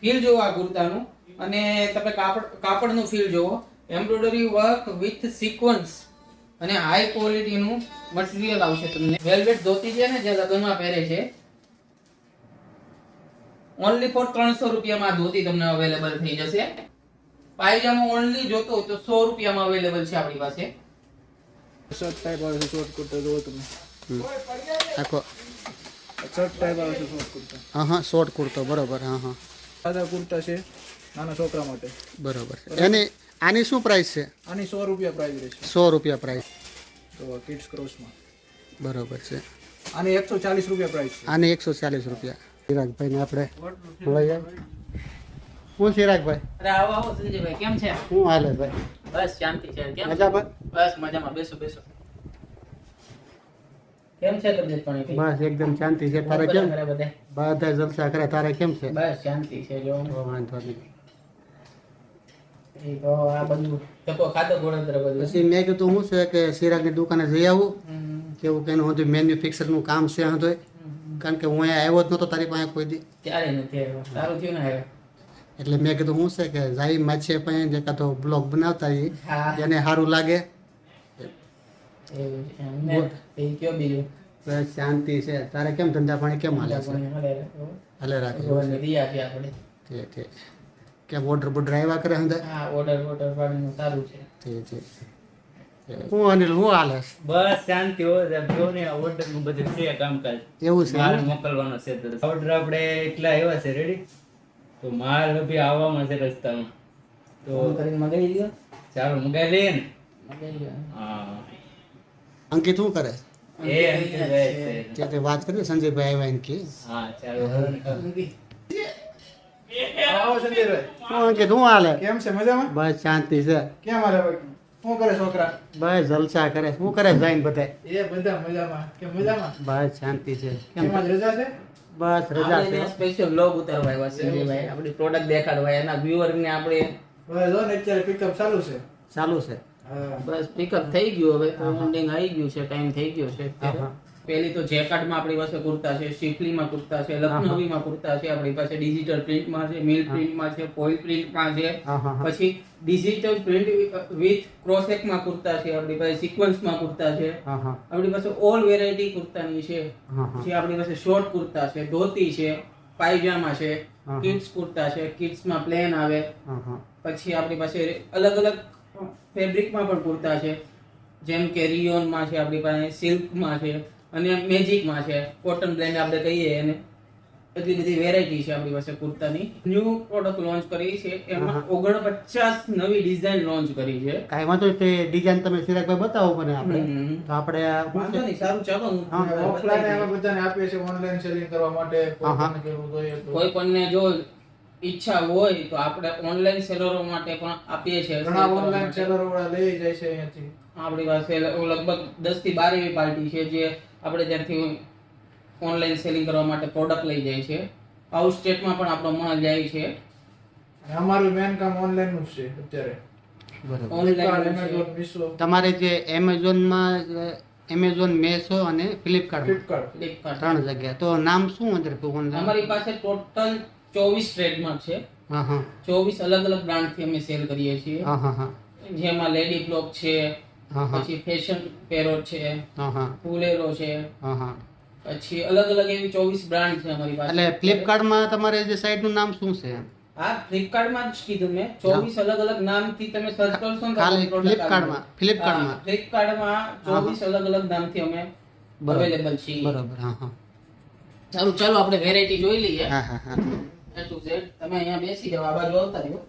Feel જોવો આ કુર્તાનું, અને તમે કાપડનું ફીલ જોવો. એમ્બ્રોઇડરી વર્ક વિથ સિક્વન્સ અને હાઈ ક્વોલિટીનું મટીરિયલ આવશે તમને. વેલ્વેટ ધોતી છે ને જે લગ્નમાં પહેરે છે, ઓનલી ફોર 300 રૂપિયામાં ધોતી તમને અવેલેબલ થઈ જશે. પાયજામો ઓનલી જોતો હોય તો 100 રૂપિયામાં અવેલેબલ છે આપણી પાસે. શર્ટ ટાઈપ આવે છે શોર્ટ કુર્તા જોવો તમે. આખો શર્ટ ટાઈપ આવે છે શોર્ટ કુર્તા. હા હા શોર્ટ કુર્તો બરોબર. હા હા સાદા કુર્તા છે નાના છોકરા માટે. બરોબર. એની આની શું પ્રાઇસ છે? આની 100 રૂપિયા પ્રાઇસ રહેશે. 100 રૂપિયા પ્રાઇસ. તો કિડ્સ ક્રોસમાં બરોબર છે. આની 140 રૂપિયા પ્રાઇસ છે. આની 140 રૂપિયા. ચિરાગભાઈને આપણે મળી જાય. હું ચિરાગભાઈ? અરે આવો આવો સંજયભાઈ, કેમ છે? શું હાલે ભાઈ? બસ શાંતિ છે. કેમ મજામાં? બસ મજામાં. બેસો બેસો. કેમ છે તબિયત પાણી? બસ એકદમ શાંતિ છે. તારે કેમ? બધા બધા જલસા કરે. તારે કેમ છે? બસ શાંતિ છે. જો વાંધો નહીં. એ તો આ બધું તકો ખાતો ગોળંત્ર બધું. પછી મેં કીધું શું છે કે ચિરાગની દુકાને જઈ આવું, કેવું કે એનું બધું મેન્યુફેક્ચરનું કામ છે હતું, કારણ કે હું અહીંયા આવ્યો જ નહોતો તારી પાસે કોઈ દી. ક્યારે નથી આવ્યો? સારું થયું ને આવ્યો. એટલે મેં કીધું શું છે કે જાય માછે પાસે જે કાં તો બ્લોગ બનાવતા એ હા એને સારું લાગે. એવું છે. એમને એ કયો બીજું? બસ શાંતિ છે. તારે કેમ ધંધા પાણી કેમ હાલે છે? હાલે રાખે દિયા છે આપણે. ઠીક ઠીક. કેમ ઓર્ડર બોર્ડર આવ્યા કરે અંદર? હા ઓર્ડર પાણીનું સારું છે. ઠીક ઠીક. હું અનિલ હું હાલે છે? બસ શાંતિ હોય. જો ને ઓર્ડર નું બધું છે કામકાજ. એવું છે માલ એમ? મોકલવાનો છે તો ઓર્ડર આપણે એટલા આવ્યા છે રેડી. તો માલ બી આવવામાં છે રસ્તામાં. તો ફોન કરીને મગાવી લ્યો. ચાલો મગાઈ લઈએ ને. મગાવી લ્યો. હા અંકિત શું કરે? એ અંકિતભાઈ છે. તે વાત કરી સંજયભાઈ આવ્યા એને કે હા ચાલો. આવો સંજયભાઈ. હું અંકિત શું હાલે? કેમ છે મજામાં? બસ શાંતિ છે. કેમ હાલે ભાઈ? શું કરે છોકરા? બસ જલસા કરે. શું કરે જઈને બધા? એ બધા મજામાં. કેમ મજામાં? બસ શાંતિ છે. કેમ? કેમ આજ રજા છે? બસ રજા છે. સ્પેશિયલ બ્લોગ ઉતારવા આવ્યા છે સંજયભાઈ. આપણી પ્રોડક્ટ દેખાડવા, એના વ્યુઅર ને આપણે હવે જો ને અત્યારે પિકઅપ ચાલુ છે. ચાલુ છે. હા બસ પિકઅપ થઈ ગયું. હવે પેમેન્ટિંગ આવી ગયું છે, ટાઈમ થઈ ગયો છે અત્યારે. હા. પહેલી તો જેકાર્ડમાં આપણી પાસે કુર્તા છે, શિફલીમાં કુર્તા છે, લખનવીમાં કુર્તા છે, આપણી પાસે ડિજિટલ પ્રિન્ટમાં છે, મિલ પ્રિન્ટમાં છે, ફોઇલ પ્રિન્ટમાં છે, હા હા હા. પછી ડિજિટલ પ્રિન્ટ વિથ ક્રોસેકમાં કુર્તા છે, આપણી પાસે સિક્વન્સમાં કુર્તા છે, હા હા આપણી પાસે ઓલ વેરાયટી કુર્તાની છે. હા હા. પછી આપણી પાસે શોર્ટ કુર્તા છે, ધોતી છે, પાયજામા છે, હા. કિડ્સ કુર્તા છે, કિડ્સમાં પ્લેન આવે. હા હા પછી આપણી પાસે અલગ અલગ ફેબ્રિકમાં પણ કુર્તા છે, જેમ કે રિયોનમાં છે, આપણી પાસે સિલ્કમાં છે અને મેજિકમાં છે, કોટન બ્લેન્ડ આપણે કહીએ એને. એટલી બધી વેરાયટી છે આપણી પાસે કુર્તાની. ન્યૂ પ્રોડક્ટ લોન્ચ કરી છે, એમાં 49 નવી ડિઝાઇન લોન્ચ કરી છે. કાંઈ વાંધો નહીં. તે ડિઝાઇન તમે ચિરાગભાઈ બતાવો મને આપણે. હમ. તો આપણે વાંધો નહીં, સારું ચાલો હું હા, તમને ઓફલાઈન બતાવી અમે દઉં. બધાને આપીએ છીએ ઓનલાઈન સેલિંગ કરવા માટે. હા, હા. કોઈને કેવું જોઈએ તો. કોઈ પણને જો ઈચ્છા હોય તો આપણે ઓનલાઈન સેલરો માટે પણ આપીએ છીએ. ઘણા ઓનલાઈન સેલર વાળા લઈ જાય છે અહીંયાથી. આપણી પાસે લગભગ 10 થી 12 એવી પાર્ટી છે જે આપણે ત્યાંથી ઓનલાઈન સેલિંગ કરવા માટે પ્રોડક્ટ લઈ જાય છે. આઉટ સ્ટેટમાં પણ આપણો માલ જાય છે. અને અમારું મેન કામ ઓનલાઈન નું જ છે અત્યારે. બરોબર. Flipkart, ઓનલાઈન Amazon, Meesho, તમારે જે એમેઝોનમાં એમેઝોન મેશો અને ફ્લિપકાર્ટ Flipkart. ફ્લિપકાર્ટ. 3 જગ્યા. તો નામ શું અંદર અમારી પાસે ટોટલ 24 ટ્રેડમાર્ક છે. હા હા 24 અલગ અલગ બ્રાન્ડથી અમે સેલ કરીએ છીએ. હા હા હા જેમાં લેડી બ્લોક છે, હા હા પછી ફેશન પેરોટ છે, હા હા ફુલેરો છે, હા હા. પછી અલગ અલગ એવી 24 બ્રાન્ડ છે અમારી પાસે. એટલે ફ્લિપકાર્ટમાં તમારે જે સાઇટનું નામ શું છે? હા ફ્લિપકાર્ટમાં જ કીધું મેં. 24 અલગ અલગ નામથી તમે સર્ચ કરશો ને તો ખાલી product ફ્લિપકાર્ટમાં? આવે. ફ્લિપકાર્ટમાં? હા, ફ્લિપકાર્ટમાં 24 અલગ અલગ નામથી અમે બરોબર. અવેલેબલ છીએ. બરોબર. હા હા સારું ચાલો આપણે વેરાયટી જોઈ લઈએ. હા હા હા A to Z. તમે અહીંયા બેસી જાઓ, આ બાજુ આવતા રહ્યો.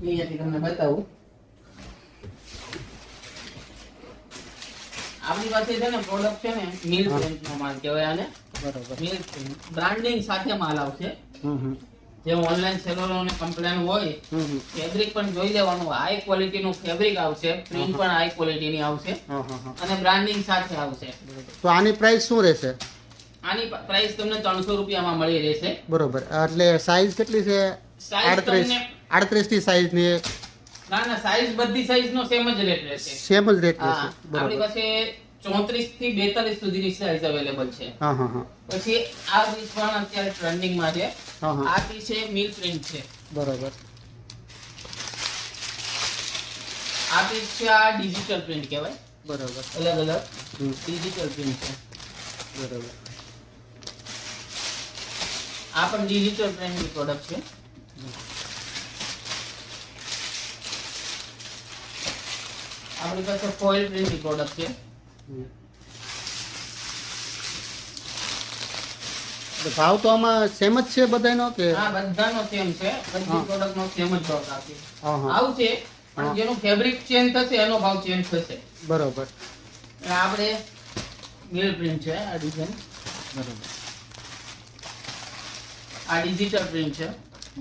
અહીંયાથી તમને બતાવું. આપણી પાસે છે ને પ્રોડક્ટ છે ને મિલ પ્રિન્ટનો માલ કહેવાય આને. બરોબર. મિલ પ્રિન્ટ બ્રાન્ડિંગ સાથે માલ આવશે. હમ હમ જે ઓનલાઈન સેલરોને કમ્પ્લેન હોય, હમ હમ. ફેબ્રિક પણ જોઈ લેવાનું. હાઈ ક્વોલિટીનું ફેબ્રિક આવશે, પ્રિન્ટ પણ હાઈ ક્વોલિટીની આવશે હા હા હા. અને બ્રાન્ડિંગ સાથે આવશે. તો આની પ્રાઇસ શું રહેશે? આની પ્રાઇસ તમને 300 રૂપિયામાં મળી રહેશે. બરોબર. એટલે સાઈઝ કેટલી છે? સાઈઝ 38 તમને 38 ની સાઈઝ ની ના સાઈઝ બધી સાઈઝ નો સેમ જ રેટ રહેશે. સેમ જ રેટ હા, રહેશે. આપણી બરોબર. પાસે 34 થી 42 સુધીની સાઈઝ અવેલેબલ છે. હા હા હા પછી આ પીસ પણ અત્યારે ટ્રેન્ડિંગમાં છે. હા હા આ પીસ છે મિલ પ્રિન્ટ છે. બરોબર આ પીસ છે આ ડિજિટલ પ્રિન્ટ કહેવાય. બરોબર અલગ અલગ હમ, ડિજિટલ પ્રિન્ટ છે. બરોબર આ પણ ડિજિટલ પ્રિન્ટની પ્રોડક્ટ છે. આપણી પાસે ફોઇલ પ્રિન્ટની પ્રોડક્ટ છે. હમ. એટલે ભાવ તો આમાં સેમ જ છે બધાનો કે આ બધાનો સેમ છે. બધી હા. પ્રોડક્ટનો સેમ જ ભાવ આપશે. હા હા આવશે પણ હા. જેનું ફેબ્રિક ચેન્જ થશે એનો ભાવ ચેન્જ થશે. બરોબર એટલે આપણે મિલ પ્રિન્ટ છે આ ડિઝાઇન. બરોબર આ ડિજિટલ પ્રિન્ટ છે.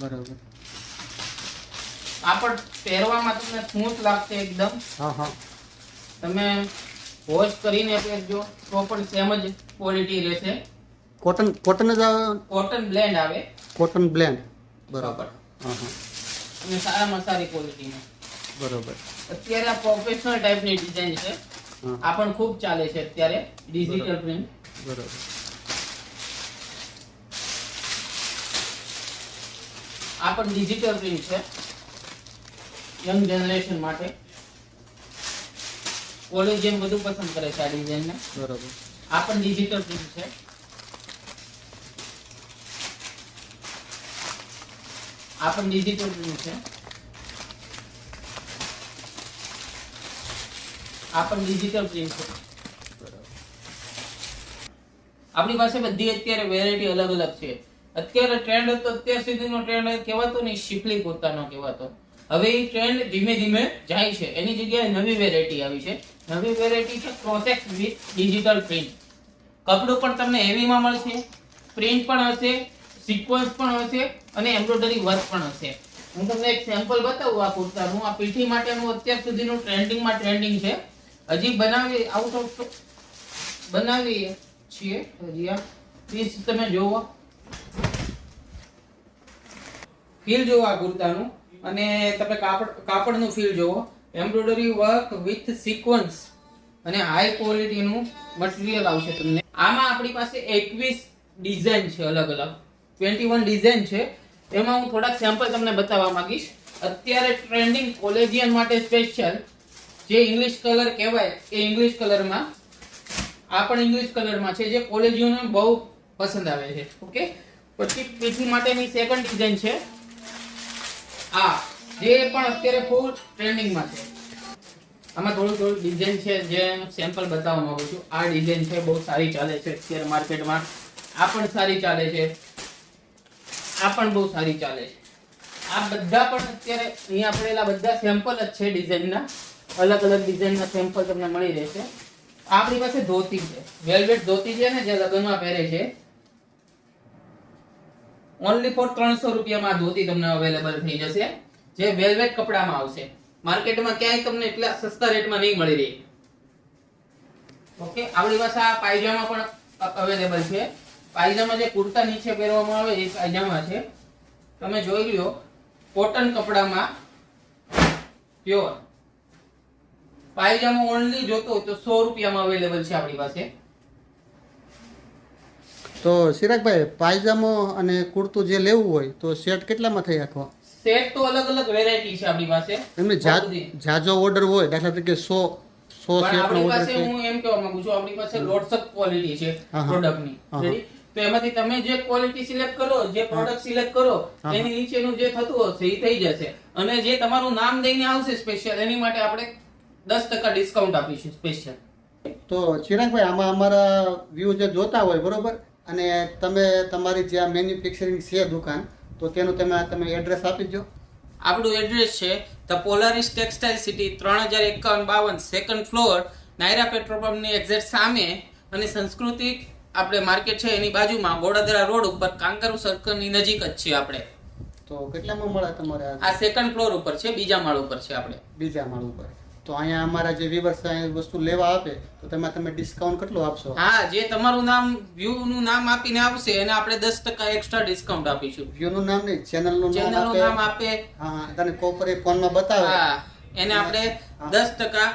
બરોબર આ પણ પહેરવામાં તમને સ્મૂથ લાગશે એકદમ. હા હા તમે વોશ કરીને પહેરજો તો પણ સેમ જ ક્વોલિટી રહેશે. કોટન જ કોટન બ્લેન્ડ આવે કોટન બ્લેન્ડ બરોબર બરાબર. હા હા અને સારામાં સારી ક્વોલિટીની. બરોબર અત્યારે આ પ્રોફેશનલ ટાઈપની ડિઝાઇન છે. હા આ પણ ખૂબ ચાલે છે અત્યારે ડિજિટલ પ્રિન્ટ. બરોબર આ પણ ડિજિટલ પ્રિન્ટ છે યંગ જનરેશન માટે. કોલેજિયન બધું પસંદ કરે છે આ ડિઝાઇનને. બરોબર આ પણ ડિજિટલ પ્રિન્ટ છે. આ પણ ડિજિટલ પ્રિન્ટ છે. આ પણ ડિજિટલ પ્રિન્ટ છે. આપણી પાસે બધી અત્યારે વેરાયટી અલગ અલગ છે. અત્યારે ટ્રેન્ડ હતો અત્યાર સુધીનો ટ્રેન્ડ કહેવાતો નહીં, શિફલી કુર્તાનો કહેવાતો. હવે એ ટ્રેન્ડ ધીમે ધીમે જાય છે. એની જગ્યાએ નવી વેરાયટી આવી છે. નવી વેરાયટી છે ક્રોસેક્સ વિથ ડિજિટલ પ્રિન્ટ. કપડું પણ તમને હેવીમાં મળશે, પ્રિન્ટ પણ હશે, સિક્વન્સ પણ હશે અને એમ્બ્રોઇડરી વર્ક પણ હશે. હું તમને એક સેમ્પલ બતાવું આ કુર્તાનું. આ પીઠી માટેનું અત્યાર સુધીનું ટ્રેન્ડિંગ છે. હજી બનાવી આઉટ ઓફ બનાવી છીએ. હજી આ પીસ તમે જોવો, ફીલ જોવો આ કુર્તાનું અને તમે કાપડનું ફીલ જોવો. એમ્બ્રોઇડરી વર્ક વિથ સિક્વન્સ અને હાઈ ક્વોલિટીનું મટીરીયલ આવશે તમને. આમાં આપણી પાસે 21 ડિઝાઇન છે અલગ અલગ. 21 ડિઝાઇન છે. એમાં હું થોડાક સેમ્પલ તમને બતાવવા માંગીશ. અત્યારે ટ્રેન્ડિંગ કોલેજિયન માટે સ્પેશિયલ જે ઇંગ્લિશ કલર કહેવાય એ ઇંગ્લિશ કલરમાં, આ પણ ઇંગ્લિશ કલરમાં છે જે કોલેજિયનને બહુ પસંદ આવે છે. ઓકે, પછી પીઠી માટેની સેકન્ડ ડિઝાઇન છે આ, જે પણ અત્યારે ફૂલ ટ્રેન્ડિંગમાં છે. આમાં થોડું ડિઝાઇન છે જે સેમ્પલ બતાવવા માંગુ છું. આ ડિઝાઇન છે બહુ સારી ચાલે છે અત્યારે માર્કેટમાં. આ પણ સારી ચાલે છે. આ પણ બહુ સારી ચાલે છે. આ બધા પણ અત્યારે અહીંયા પડેલા બધા સેમ્પલ જ છે ડિઝાઇનના. અલગ અલગ ડિઝાઇનના સેમ્પલ તમને મળી રહેશે. આપણી પાસે ધોતી છે, વેલ્વેટ ધોતી છે ને જે લગ્નમાં પહેરે છે. ઓનલી ફોર 300 રૂપિયામાં આ ધોતી તમને અવેલેબલ થઈ જશે, જે વેલ્વેટ કપડામાં આવશે. માર્કેટમાં ક્યાંય તમને એટલા સસ્તા રેટમાં નહીં મળી રહે. ઓકે, આપણી પાસે આ પાયજામા પણ અવેલેબલ છે. પાયજામા જે કુર્તા નીચે પહેરવામાં આવે એ પાયજામા છે. તમે જોઈ લો, કોટન કપડામાં પ્યોર પાયજામા ઓનલી જોતો હોય તો 100 રૂપિયામાં અવેલેબલ છે આપણી પાસે. તો ચિરાગભાઈ પાયજામો અને કુર્તું જે લેવું હોય તો સેટ કેટલામાં થઈ આખો? સેટ તો અલગ અલગ વેરાયટી છે આપણી પાસે. એમને જાજો ઓર્ડર હોય, દાખલા તરીકે 100 પણ સેટનો આપણી ઓર્ડર પાસે છે. હું એમ કહેવા માંગુ છું, આપણી પાસે લોટ્સ ઓફ ક્વોલિટી છે હા, હા. પ્રોડક્ટની. હા, હા. રેડી? તો એમાંથી તમે જે ક્વોલિટી સિલેક્ટ કરો, જે પ્રોડક્ટ સિલેક્ટ કરો, હા. એની નીચેનું જે થતું હશે એ થઈ જશે. અને જે તમારું નામ દઈને આવશે સ્પેશિયલ, એની માટે આપણે 10% ડિસ્કાઉન્ટ આપીશું સ્પેશિયલ. તો ચિરાગભાઈ આમાં અમારા વ્યૂ જે જોતા હોય બરોબર, અને તમે તમારી જે આ મેન્યુફેક્ચરિંગ છે દુકાન, તો તેનું તમે એડ્રેસ આપી દો. આપણું એડ્રેસ છે the Polaris textile city, 305152 second floor, Naira petrol પંપની એક્ઝેક્ટ સામે. અને સંસ્કૃતિ આપણે માર્કેટ છે એની બાજુમાં, વડોદરા રોડ ઉપર કાંગારુ સર્કલની નજીક જ છીએ આપણે. તો કેટલામાં મળે તમારે આ સેકન્ડ ફ્લોર ઉપર છે, બીજા માળ ઉપર છે આપણે. બીજા માળ ઉપર? તો અહીંયા અમારા જે વ્યુઅર્સ વસ્તુ લેવા આપે તો તમે ડિસ્કાઉન્ટ કેટલું આપશો? હા, જે તમારું નામ વ્યૂ નું નામ આપીને આવશે એને આપણે 10% એક્સ્ટ્રા ડિસ્કાઉન્ટ આપીશું. વ્યૂ નું નામ નહીં, ચેનલનું નામ આપે. હા, તને કોપરે ફોનમાં બતાવે. હા, એને આપણે 10%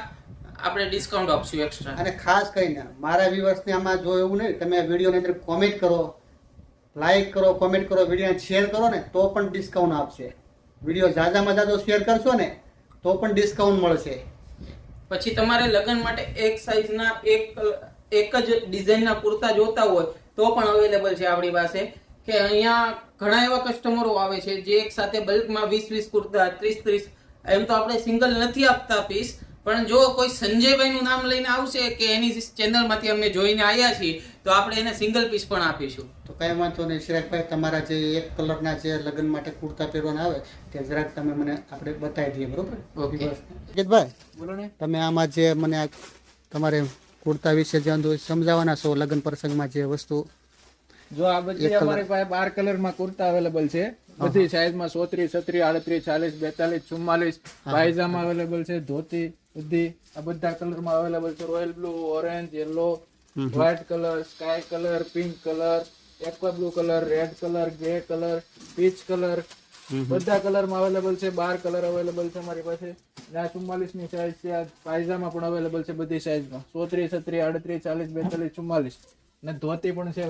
આપણે ડિસ્કાઉન્ટ આપશું એક્સ્ટ્રા. અને ખાસ કરીને મારા વ્યુઅર્સને આમાં જો એવું નહીં, તમે વિડીયોની અંદર કોમેન્ટ કરો, લાઈક કરો, કોમેન્ટ કરો, વિડીયોને શેર કરો ને તો પણ ડિસ્કાઉન્ટ આપશે. વિડીયો ઝાઝામાં ઝાઝો શેર કરશો ને તો પણ ડિસ્કાઉન્ટ મળશે. પછી તમારે લગ્ન માટે એક સાઈઝના એક જ ડિઝાઇનના કુર્તા જોતા હોય તો પણ અવેલેબલ છે આપણી પાસે. કે અહીંયા ઘણા એવા કસ્ટમરો આવે છે જે એક સાથે બલ્કમાં 20 કુર્તા, 30, એમ તો આપણે સિંગલ નથી આપતા પીસ, પણ જો કોઈ સંજયભાઈનું નામ લઈને આવશે કે એની ચેનલમાંથી અમે જોઈને આવ્યા છીએ તો આપણે એને સિંગલ પીસ પણ આપીશું. તો કઈ વાંધો નહીં ચિરાગભાઈ, તમારા જે એક કલરના જે લગ્ન માટે કુર્તા પહેરવાના આવે તે જરાક તમે મને આપણે બતાવી દઈએ, બરોબર? ઓકે. ભાઈ બોલો ને. તમે આમાં જે મને આ તમારે કુર્તા વિશે જે સમજાવવાના છો લગ્ન પ્રસંગમાં જે વસ્તુ. જો આ બધી અમારી પાસે 12 કલરમાં કુર્તા અવેલેબલ છે, બધી સાઈઝમાં 34, 36, 38, 40, 42, 44, પાયજામા અવેલેબલ છે, ધોતી બધી આ બધા કલરમાં અવેલેબલ છે. Royal blue, orange, yellow, white colour, sky colour, pink colour, aqua blue colour, red colour, grey colour, peach colour, બધા કલરમાં અવેલેબલ છે. 12 કલર અવેલેબલ છે અમારી પાસે. આ 44 ની સાઈઝ છે. આ પાયજામા પણ અવેલેબલ છે બધી સાઈઝમાં, 34, 36, 38, 40, 42, 44. ને ધોતી પણ છે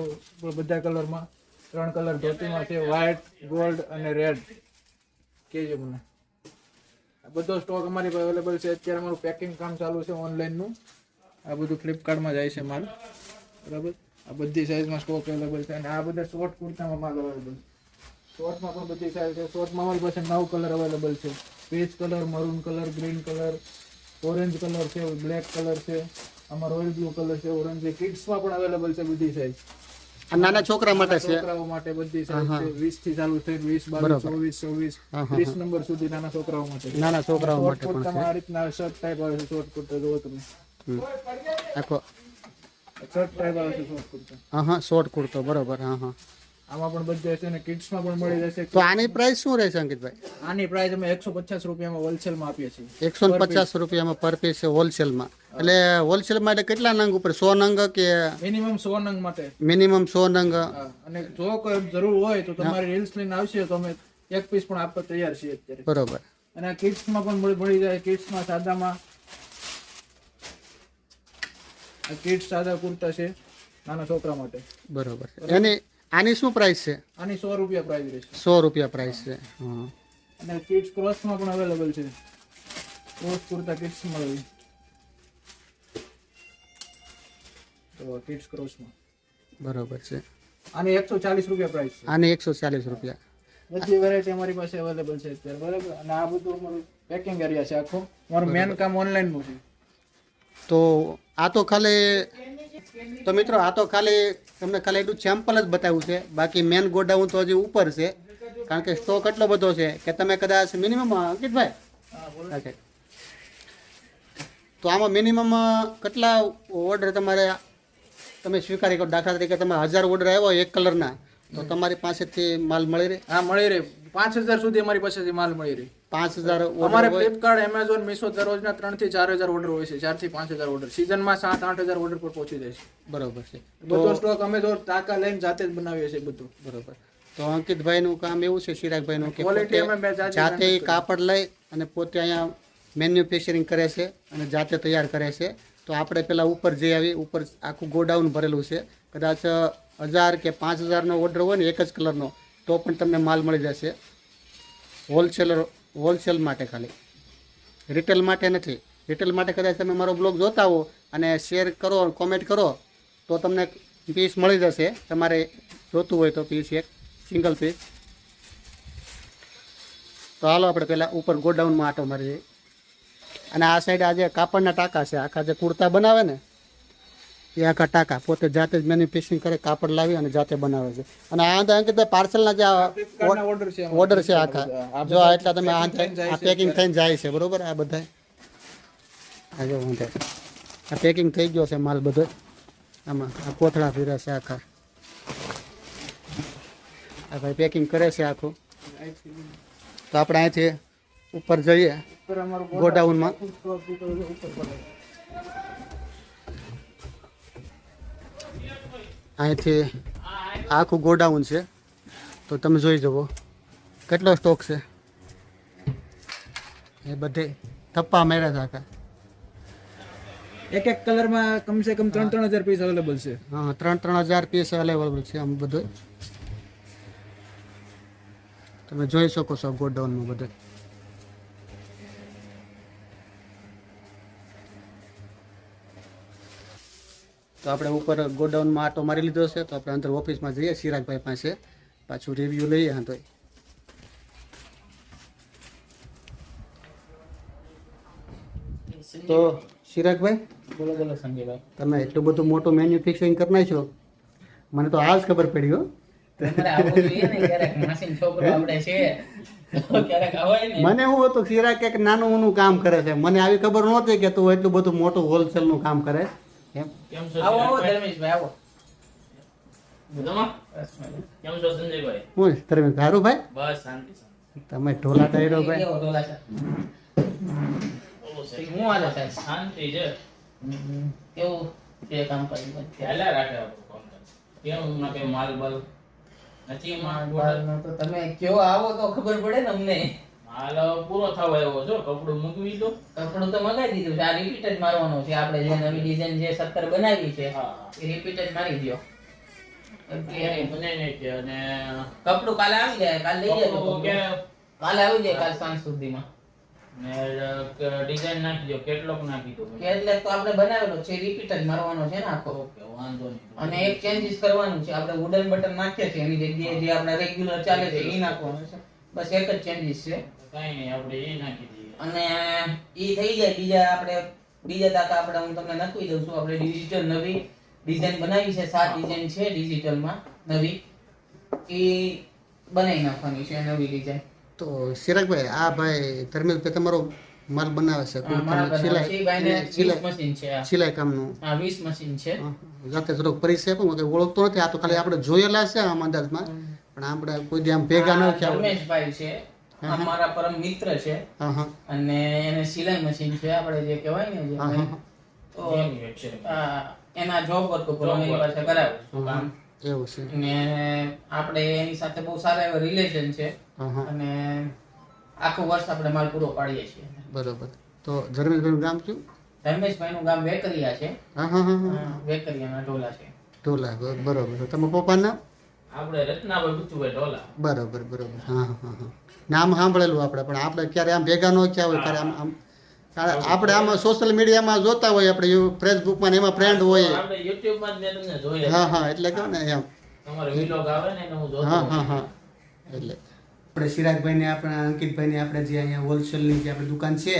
બધા કલરમાં. 3 કલર ધોતીમાં છે, વ્હાઇટ, ગોલ્ડ અને રેડ. કેજો મને આ બધો સ્ટોક અમારી પાસે અવેલેબલ છે. અત્યારે અમારું પેકિંગ કામ ચાલુ છે ઓનલાઈનનું. આ બધું ફ્લિપકાર્ટમાં જાય છે માલ, બરાબર? આ બધી સાઈઝમાં સ્ટોક અવેલેબલ છે. અને આ બધા શોર્ટ કુર્તામાં માલ અવેલેબલ છે. શોર્ટમાં પણ બધી સાઈઝ છે. શોર્ટમાં અમારી પાસે 9 કલર અવેલેબલ છે. Peach colour, maroon colour, green colour, orange colour છે, બ્લેક કલર છે, આમાં રોયલ બ્લુ કલર છે, ઓરેન્જ છે. કિડ્સમાં પણ અવેલેબલ છે બધી સાઈઝ. નાના છોકરા માટે છે, છોકરાઓ માટે બધી સાઈઝ છે. 20 થી ચાલુ છે, 20, 22, 24, 24, 30 નંબર સુધી નાના છોકરાઓ માટે. નાના છોકરાઓ માટે પણ કુર્તામાં આ રીતના શર્ટ ટાઈપ આવે છે. શોર્ટ કુર્તા જોવો તમે, આખો શર્ટ ટાઈપ આવે છે શોર્ટ કુર્તા. હા શોર્ટ કુર્તો, બરોબર. આમાં પણ બધે હશે ને કિડ્સમાં પણ મળી જશે. તો આની પ્રાઇસ શું રહેશે અંકિતભાઈ? આની પ્રાઇસ અમે 150 રૂપિયામાં હોલસેલમાં આપીએ છીએ. 150 રૂપિયામાં પર પીસ હોલસેલમાં. એટલે હોલસેલમાં એટલે કેટલા નંગ ઉપર? 100 નંગ કે મિનિમમ 100 નંગ માટે? મિનિમમ 100 નંગ. અને જો કોઈ જરૂર હોય તો તમારી રીલ્સ લઈને આવશે તો અમે એક પીસ પણ આપવા તૈયાર છીએ અત્યારે, બરોબર. અને કિડ્સમાં પણ મળી જાય. કિડ્સમાં સાદામાં આ કિડ્સ સાદા કુર્તા છે નાના છોકરા માટે, બરોબર. એની આની શું પ્રાઇસ છે? આની 100 રૂપિયા પ્રાઇસ રહેશે. 100 રૂપિયા પ્રાઇસ છે. અને કિડ્સ ક્રોસમાં પણ અવેલેબલ છે. ક્રોસ કુર્તા કિડ્સમાં આવી તો કિડ્સ ક્રોસમાં, બરોબર છે. આની 140 રૂપિયા પ્રાઇસ છે. આની 140 રૂપિયા. બધી વેરાયટી અમારી પાસે અવેલેબલ છે અત્યારે, બરાબર? અને આ બધું અમારું પેકિંગ એરિયા છે આખો. અમારું મેન કામ ઓનલાઈન નું છે. તો આ તો ખાલી તો મિત્રો આ તો ખાલી તમને ખાલી એટલું સેમ્પલ જ બતાવ્યું છે. બાકી મેન ગોડાઉન તો હજી ઉપર છે, કારણ કે સ્ટોક એટલો બધો છે કે તમે કદાચ મિનિમમ અંકિતભાઈ ઓકે, તો આમાં મિનિમમ કેટલા ઓર્ડર તમે સ્વીકારી કરો? દાખલા તરીકે તમે 1000 ઓર્ડર આવ્યો એક કલરના, તો તમારી પાસેથી માલ મળી રહે? હા, મળી રહે. 5000 સુધી અમારી પાસેથી માલ મળી રહે. 5000 અમારે ફ્લિપકાર્ટ, એમેઝોન, મીશો દરરોજના 3 થી 4000 ઓર્ડર હોય છે. 4 થી 5000 ઓર્ડર સિઝનમાં 7-8000 ઓર્ડર પર પહોંચી જાય છે. બરોબર છે. બધો સ્ટોક અમે તો ટાંકા લઈને જાતે જ બનાવીએ છીએ બધું, બરોબર. તો અંકિતભાઈનું કામ એવું છે, ચિરાગભાઈનું, કે ક્વોલિટી અમે જાતે કાપડ લઈ અને પોતે અહીંયા મેન્યુફેક્ચરિંગ કરે છે અને જાતે તૈયાર કરે છે. તો આપણે પેલા ઉપર જઈ આવી, ઉપર આખું ગોડાઉન ભરેલું છે. કદાચ 1000 કે 5000 નો ઓર્ડર હોય ને એક જ કલરનો તો પણ તમને માલ મળી જશે. હોલસેલ માટે ખાલી, રિટેલ માટે નથી. રિટેલ માટે કદાચ તમે મારો બ્લોગ જોતા હો અને શેર કરો, કોમેન્ટ કરો તો તમને પીસ મળી જશે. તમારે જોતું હોય તો પીસ, એક સિંગલ પીસ. તો હાલો આપણે પહેલાં ઉપર ગોડાઉનમાં આટો મારી જઈએ. અને આ સાઈડ આ જે કાપડના ટાંકા છે, આખા જે કુર્તા બનાવે ને એ આખા ટાંકા પોતે જાતે જ મેન્યુફેક્ચરિંગ કરે, કાપડ લાવી અને જાતે બનાવે છે. અને આ અંકિતભાઈ પાર્સલના જે ઓર્ડર છે આખા, જો આ એટલા તમે આ પેકિંગ થઈને જાય છે, બરોબર? આ બધા આ જો આ પેકિંગ થઈ ગયો છે માલ બધો. આમાં આ કોથળા ફીરે છે આખા. આ ભાઈ પેકિંગ કરે છે આખું. તો આપણે અહીંથી ઉપર જઈએ ગોડાઉનમાં. અહીંથી આખું ગોડાઉન છે, તો તમે જોઈ જવો કેટલો સ્ટોક છે. એ બધે થપ્પા માર્યા છે આખા. એક કલરમાં કમસે કમ 3-3 હજાર પીસ અવેલેબલ છે. હા 3-3 હજાર પીસ અવેલેબલ છે આમ બધું તમે જોઈ શકો છો ગોડાઉનમાં બધું. તો આપણે ઉપર ગોડાઉનમાં આટો મારી લીધો છે તો આપણે અંદર ઓફિસમાં જઈએ ચિરાગભાઈ પાસે પાછું રિવ્યુ લઈએ. હા તો ચિરાગભાઈ બોલો બોલો સંજયભાઈ. તમે એટલું બધું મોટું મેન્યુફેક્ચરિંગ કરી નાખ્યો મને તો આજ ખબર પડી હો. તમારે આવવું જોઈએ ને ક્યારેક, માસીનો છોકરો આપણે છે તો ક્યારેક આવાય ને. મને એવું હતું ચિરાગ કંઈક નાનું ઊનું કામ કરે છે, મને આવી ખબર નહોતી કે તું એટલું બધું મોટું હોલસેલ નું કામ કરે એમ. કેમ છો આવો આવો ચિરાગભાઈ? ધર્મેશભાઈ આવો. મજામાં? બસ મજા. કેમ છો સંજયભાઈ? હું તમે ભાઈ બસ શાંતિ શાંતિ. તમે ઢોલા ટાયરો ભાઈ. કેવો ઢોલા છે? બોલો સાહેબ. હું હાલે સાહેબ? શાંતિ છે. કેવું છે કામ કર્યું? ચાલ્યા રાખે આપણું કામકાજ. કેમ હમણાં કઈ માલ બાલ નથી એમાં order? તો તમે કયો આવો તો ખબર પડે ને અમને. માલ હવે પૂરો થવા આવ્યો છો, કપડું મૂકવી દો. કપડું તો મગાવી દીધું છે, આ રિપીટ જ મારવાનો છે. આપણે જે નવી ડિઝાઇન જે 17 બનાવી છે હા. એ રિપીટ જ મારી દ્યો. અત્યારે બનાવી નાખી અને કપડું કાલે આવી જાય, કાલે લઈ જાય કપડું ક્યારે? કાલે આવી જાય, કાલ સાંજ સુધીમાં. ને ડિઝાઇન નાખી દો, કેટલોક નાખી દો. કે એટલે તો આપણે બનાવેલો છે, રિપીટ જ મારવાનો છે ને આખો. ઓકે વાંધો નહીં. અને એક ચેન્જીસ કરવાનું છે, આપણે વુડન બટન નાખીએ છીએ એની જગ્યાએ જે આપણે રેગ્યુલર ચાલે છે એ નાખવાનું છે. બસ એક જ ચેન્જીસ છે. કઈ નહીં, આપણે એ નાખી દઈએ. અને ઈ થઈ જાય, બીજા તાકા આપણે હું તમને નખવી દઉં છું. આપણે ડિજિટલ નવી ડિઝાઇન બનાવી છે, 7 ડિઝાઇન છે ડિજિટલમાં નવી, એ બનાવી નાખવાની છે નવી ડિઝાઇન. તો ચિરાગભાઈ આ ભાઈ ધર્મેશભાઈ તમારો માલ બનાવે છે સિલાઈ મશીન છે આ. સિલાઈ કામનું. આ 20 મશીન છે. જાતે થોડોક પરિચય પણ મને ઓળખતો નથી, આ તો ખાલી આપણે જોયેલા છે આમ અંદાજમાં, પણ આપણે કોઈ દી આમ ભેગા ન થયા હોય. રમેશભાઈ છે, અમારા પરમ મિત્ર છે. હા હા અને એને સિલાઈ મશીન છે, આપણે જે કહેવાય ને જે હા, હા. તો Manufacturing. એના જોબ વર્ક ઉપર હું એની પાસે કરાવું છું કામ. એવું છે. અને આપણે એની સાથે બહુ સારા એવા રિલેશન છે. હા હા અને આખું વર્ષ આપણે માલ પૂરો પાડીએ છીએ. બરોબર. તો ધર્મેશભાઈનું ગામ શું? ધર્મેશભાઈનું ગામ વેકરિયા છે. હા હા હા વેકરિયાના ઢોલા છે. ઢોલા. બરોબર. તમારા પપ્પાનું નામ? આપણે રત્નાભાઈ બુચુભાઈ ઢોલા. બરોબર બરોબર. હા હા હા નામ સાંભળેલું આપણે, પણ આપણે ક્યારે આમ ભેગા ન થયા હોય, ક્યારે આમ આપણે આમાં સોશિયલ મીડિયામાં જોતા હોય, આપણે ફેસબુકમાં ને એમાં ફ્રેન્ડ હોય. આપણે YouTube માં જ મેં તમને જોયા. હા હા એટલે કહો ને એમ. તમારો vlog આવે ને એને હું જોતો હા હોઉં. હા હા એટલે આપણે ચિરાગભાઈને આપણા અંકિતભાઈને આપણે જે અહીંયા હોલસેલની જે આપણી દુકાન છે,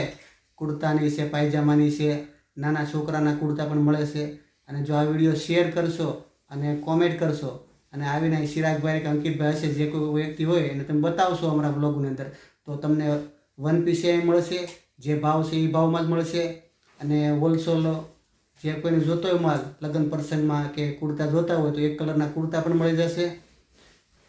કુર્તાની છે, પાયજામાની છે, નાના છોકરાના કુર્તા પણ મળે છે. અને જો આ વિડીયો શેર કરશો અને કોમેન્ટ કરશો અને આવીને ચિરાગભાઈ કે અંકિતભાઈ હશે જે કોઈ વ્યક્તિ હોય એને તમે બતાવશો અમારા બ્લોગની અંદર, તો તમને 1 પીસ એ મળશે, જે ભાવ છે એ ભાવમાં જ મળશે. અને હોલસેલ જે કોઈને જોતો હોય માલ લગ્ન પ્રસંગમાં કે કુર્તા જોતા હોય તો એક કલરના કુર્તા પણ મળી જશે.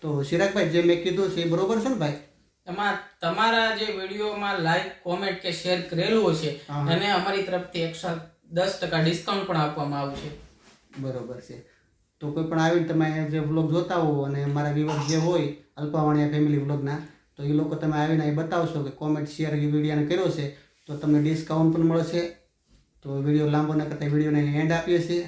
તો ચિરાગભાઈ જે મેં કીધું છે એ બરોબર છે ને ભાઈ? એમાં તમારા જે વિડીયોમાં લાઈક કોમેન્ટ કે શેર કરેલું હશે એને અમારી તરફથી 110% ડિસ્કાઉન્ટ પણ આપવામાં આવશે. બરોબર છે. તો કોઈ પણ આવીને તમે જે વ્લોગ જોતા હો અને મારા વ્યુઅર જે હોય અલ્પાવાણિયા ફેમિલી વ્લોગના, તો એ લોકો તમે આવીને અહીં બતાવશો કે કોમેન્ટ શેર એ વિડીયોને કર્યો છે તો તમને ડિસ્કાઉન્ટ પણ મળશે. તો વિડીયો લાંબો ન કરતા વિડીયોને એન્ડ આપીએ છીએ.